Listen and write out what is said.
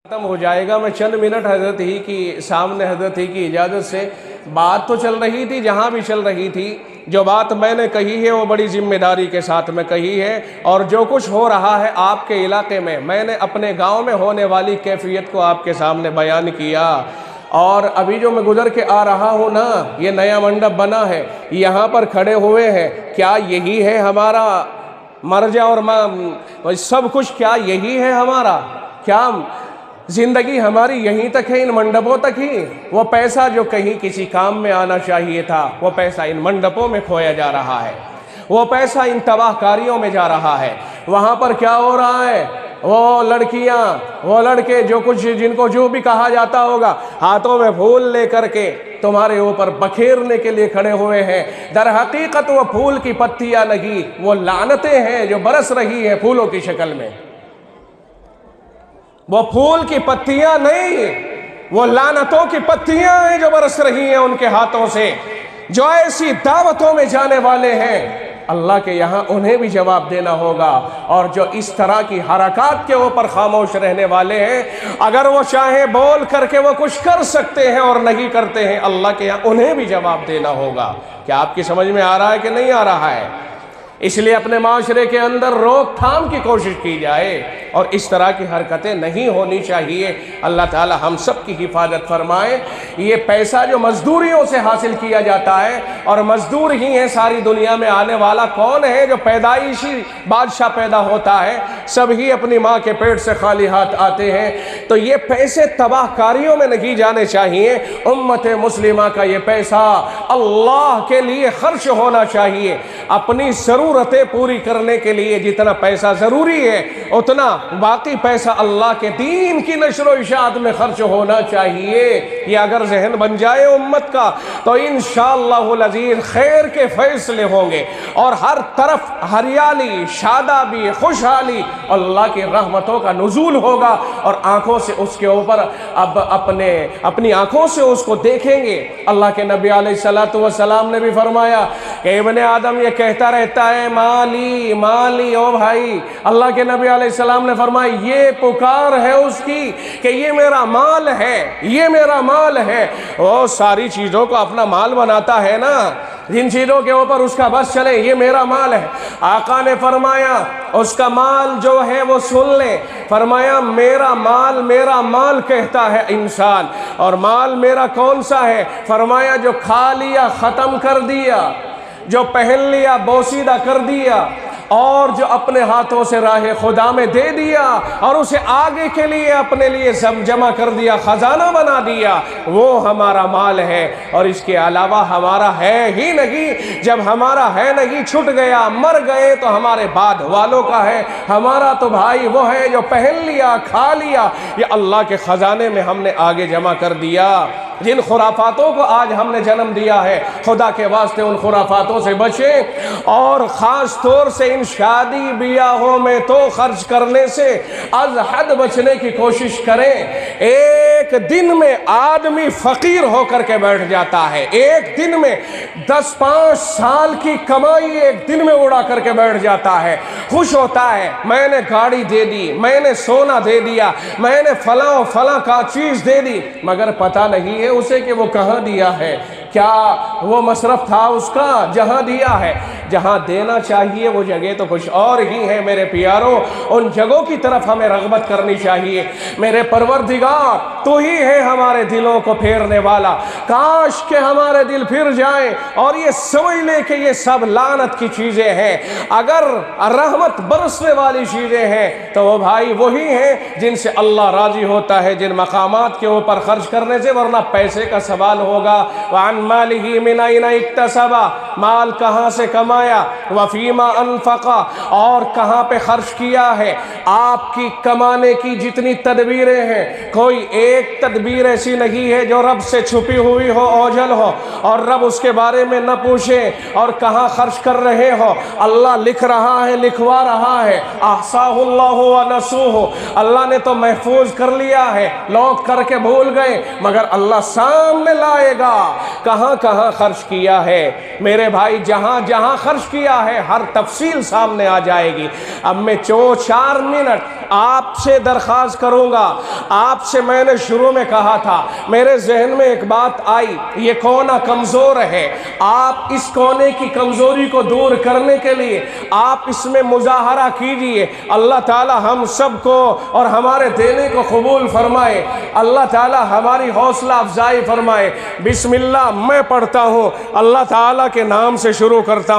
ختم ہو جائے گا۔ میں چند منٹ حضرت ہی کی سامنے حضرت ہی کی اجازت سے بات تو چل رہی تھی، جہاں بھی چل رہی تھی، جو بات میں نے کہی ہے وہ بڑی ذمہ داری کے ساتھ میں کہی ہے، اور جو کچھ ہو رہا ہے آپ کے علاقے میں نے اپنے گاؤں میں ہونے والی کیفیت کو آپ کے سامنے بیان کیا۔ اور ابھی جو میں گزر کے آ رہا ہوں نا، یہ نیا منڈپ بنا ہے، یہاں پر کھڑے ہوئے ہیں، کیا یہی ہے ہمارا مرجع اور سب کچھ؟ کیا یہی ہے ہمارا؟ کیا زندگی ہماری یہیں تک ہے، ان منڈپوں تک ہی؟ وہ پیسہ جو کہیں کسی کام میں آنا چاہیے تھا، وہ پیسہ ان منڈپوں میں کھویا جا رہا ہے، وہ پیسہ ان تباہ کاریوں میں جا رہا ہے۔ وہاں پر کیا ہو رہا ہے؟ وہ لڑکیاں، وہ لڑکے، جو کچھ جن کو جو بھی کہا جاتا ہوگا، ہاتھوں میں پھول لے کر کے تمہارے اوپر بکھیرنے کے لیے کھڑے ہوئے ہیں۔ در حقیقت وہ پھول کی پتیاں نہیں، وہ لعنتیں ہیں جو برس رہی ہیں پھولوں کی شکل میں۔ وہ پھول کی پتیاں نہیں، وہ لعنتوں کی پتیاں ہیں جو برس رہی ہیں ان کے ہاتھوں سے، جو ایسی دعوتوں میں جانے والے ہیں۔ اللہ کے یہاں انہیں بھی جواب دینا ہوگا، اور جو اس طرح کی حرکات کے اوپر خاموش رہنے والے ہیں، اگر وہ چاہیں بول کر کے وہ کچھ کر سکتے ہیں اور نہیں کرتے ہیں، اللہ کے یہاں انہیں بھی جواب دینا ہوگا۔ کیا آپ کی سمجھ میں آ رہا ہے کہ نہیں آ رہا ہے؟ اس لیے اپنے معاشرے کے اندر روک تھام کی کوشش کی جائے، اور اس طرح کی حرکتیں نہیں ہونی چاہیے۔ اللہ تعالی ہم سب کی حفاظت فرمائے۔ یہ پیسہ جو مزدوریوں سے حاصل کیا جاتا ہے، اور مزدور ہی ہیں ساری دنیا میں، آنے والا کون ہے جو پیدائشی بادشاہ پیدا ہوتا ہے؟ سب ہی اپنی ماں کے پیٹ سے خالی ہاتھ آتے ہیں۔ تو یہ پیسے تباہ کاریوں میں نہیں جانے چاہیے۔ امت مسلمہ کا یہ پیسہ اللہ کے لیے خرچ ہونا چاہیے۔ اپنی ضرورتیں پوری کرنے کے لیے جتنا پیسہ ضروری ہے، اتنا باقی پیسہ اللہ کے دین کی نشر و اشاعت میں خرچ ہونا چاہیے۔ یہ اگر ذہن بن جائے امت کا، تو انشاءاللہ العزیز خیر کے فیصلے ہوں گے، اور ہر طرف ہریالی، شادابی، خوشحالی، اللہ کی رحمتوں کا نزول ہوگا، اور آنکھوں سے اس کے اوپر اب اپنی آنکھوں سے اس کو دیکھیں گے۔ اللہ کے نبی علیہ السلام نے بھی فرمایا کہ ابن آدم یہ کہتا رہتا ہے مالی مالی، او بھائی، اللہ کے نبی علیہ السلام نے فرمایا یہ پکار ہے اس کی کہ یہ میرا مال ہے، یہ میرا مال ہے۔ وہ ساری چیزوں کو اپنا مال بناتا ہے نا، جن چیزوں کے اوپر اس کا بس چلے، یہ میرا مال ہے۔ آقا نے فرمایا اس کا مال جو ہے وہ سن لے، فرمایا میرا مال کہتا ہے انسان، اور مال میرا کون سا ہے؟ فرمایا جو کھا لیا ختم کر دیا، جو پہن لیا بوسیدہ کر دیا، اور جو اپنے ہاتھوں سے راہ خدا میں دے دیا، اور اسے آگے کے لیے اپنے لیے جمع کر دیا، خزانہ بنا دیا، وہ ہمارا مال ہے۔ اور اس کے علاوہ ہمارا ہے ہی نہیں۔ جب ہمارا ہے نہیں، چھٹ گیا، مر گئے، تو ہمارے بعد والوں کا ہے۔ ہمارا تو بھائی وہ ہے جو پہن لیا، کھا لیا، یہ اللہ کے خزانے میں ہم نے آگے جمع کر دیا۔ جن خرافاتوں کو آج ہم نے جنم دیا ہے، خدا کے واسطے ان خرافاتوں سے بچیں، اور خاص طور سے ان شادی بیاہوں میں تو خرچ کرنے سے از حد بچنے کی کوشش کریں۔ ایک دن میں آدمی فقیر ہو کر کے بیٹھ جاتا ہے، ایک دن میں 10-5 سال کی کمائی ایک دن میں اڑا کر کے بیٹھ جاتا ہے، خوش ہوتا ہے میں نے گاڑی دے دی، میں نے سونا دے دیا، میں نے فلاں کا چیز دے دی، مگر پتہ نہیں ہے اسے کہ وہ کہاں دیا ہے، کیا وہ مصرف تھا اس کا جہاں دیا ہے۔ جہاں دینا چاہیے وہ جگہ تو کچھ اور ہی ہے میرے پیاروں، ان جگہوں کی طرف ہمیں رغبت کرنی چاہیے۔ میرے پروردگار تو ہی ہے ہمارے دلوں کو پھیرنے والا، کاش کہ ہمارے دل پھر جائیں اور یہ سمجھ لیں کہ یہ سب لعنت کی چیزیں ہیں۔ اگر رحمت برسنے والی چیزیں ہیں تو وہ بھائی وہی ہیں جن سے اللہ راضی ہوتا ہے، جن مقامات کے اوپر خرچ کرنے سے، ورنہ پیسے کا سوال ہوگا۔ وَعَنْ مَالِهِ مِنْ أَيْنَ اكْتَسَبَ، مال کہاں سے کمایا، وَفِيمَا أَنْفَقَ، اور کہاں پہ خرچ کیا ہے۔ آپ کی کمانے کی جتنی تدبیریں ہیں، کوئی ایک تدبیر ایسی نہیں ہے جو رب سے چھپی ہوئی ہو، اوجھل ہو، اور رب اس کے بارے میں نہ پوچھے، اور کہاں خرچ کر رہے ہو اللہ لکھ رہا ہے، لکھوا رہا ہے۔ احصاہ اللہ ونسوہ، اللہ نے تو محفوظ کر لیا ہے، لوگ کر کے بھول گئے، مگر اللہ سامنے لائے گا کہاں کہاں خرچ کیا ہے۔ میرے بھائی جہاں جہاں خرچ کیا ہے ہر تفصیل سامنے آ جائے گی۔ اب میں 4 منٹ آپ سے درخواست کروں گا، آپ سے میں نے شروع میں کہا تھا، میرے ذہن میں ایک بات آئی، یہ کونا کمزور ہے، آپ اس کونے کی کمزوری کو دور کرنے کے لیے آپ اس میں مظاہرہ کیجئے۔ اللہ تعالی ہم سب کو اور ہمارے دینے کو قبول فرمائے، اللہ تعالی ہماری حوصلہ افزائی فرمائے۔ بسم اللہ، میں پڑھتا ہوں، اللہ تعالی کے نام سے شروع کرتا ہوں۔